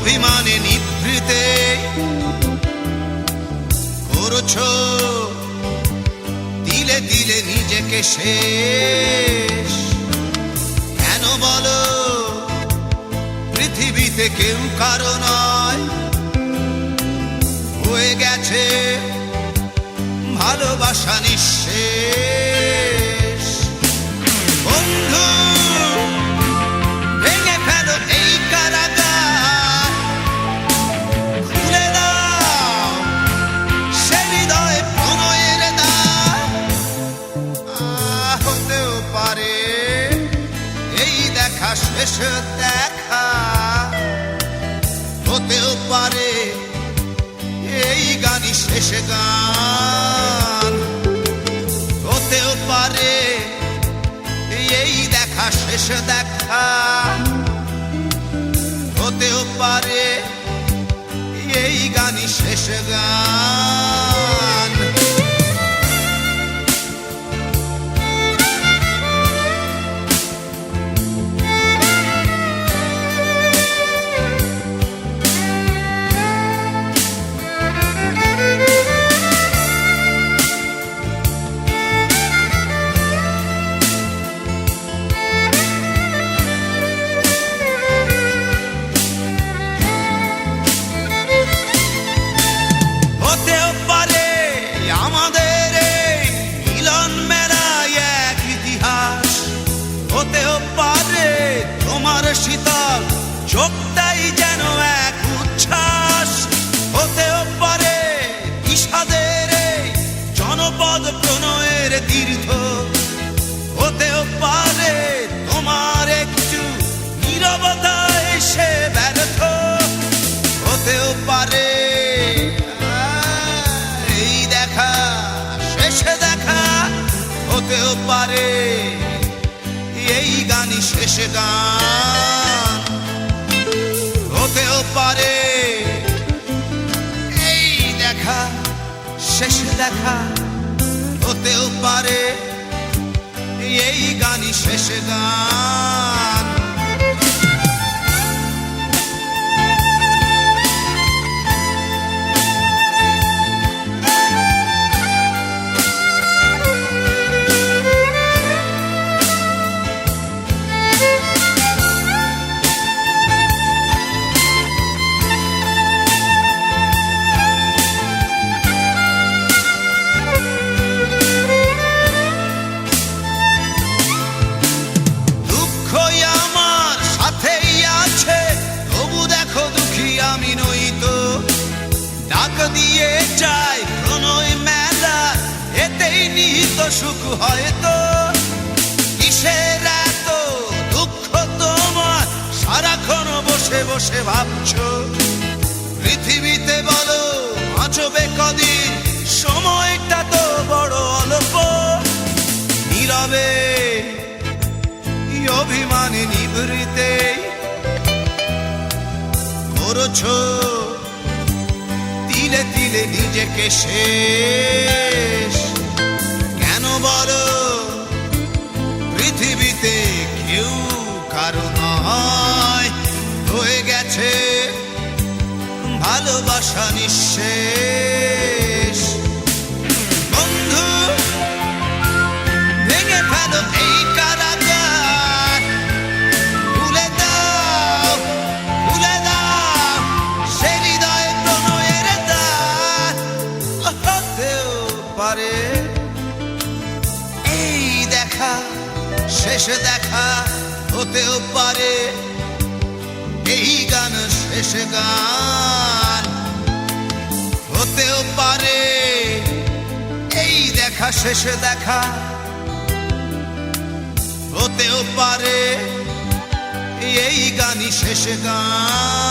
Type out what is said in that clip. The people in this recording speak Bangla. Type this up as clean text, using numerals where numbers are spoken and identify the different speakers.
Speaker 1: অভিমানে নিভৃতে করছো দিলে দিলে নিজেকে শেষ। কেন বলো পৃথিবীতে কেউ কারো নয়, হয়ে গেছে ভালোবাসা নিঃশেষ। বন্ধু ভেঙে ফেলো এই কারাগার, খুলে দাও সে হৃদয়ে প্রণয়ের দ্বার। হতেও পারে এই দেখা শেষ দেখা, হতেও পারে এই গানই শেষ গান, হতেও পারে এই দেখা শেষ দেখা, হতেও পারে এই গানই শেষ গান। শীতল চোখটাই যেন এক উচ্ছ্বাস, হতেও পারে বিষাদের জনপদ প্রণয়ের তীর্থ, হতেও পারে তোমার একটু নীরবতা এসে ব্যর্থ, হতেও পারে এই দেখা শেষ দেখা, হতেও পারে এই গানই শেষ গান, হতেও পারে এই দেখা শেষ দেখা, হতেও পারে এই গানই শেষ গান। দিয়ে যায় প্রণয় মেলা, এতেই নিহিত সুখ হয়তো। কিসের এত দুঃখ তোমার সারাক্ষণ বসে বসে ভাবছো, পৃথিবীতে বলো বাঁচবে কদিন, সময়টা তো বড় অল্প। নীরবে অভিমানে নিভৃতে করছো দিলে দিলে নিজেকে শেষ। কেন বলো পৃথিবীতে কেউ কারো নয়, হয়ে গেছে ভালোবাসা নিঃশেষ। বন্ধু ভেঙে ফেলো এই কারাগার, খুলে দাও খুলে দাও সে হৃদয়ে প্রণয়ের দ্বার। হতেও পারে এই দেখা শেষ দেখা, হতেও পারে এই গান শেষ গান, হতেও পারে এই দেখা শেষ দেখা, হতেও পারে এই গানই শেষ গান।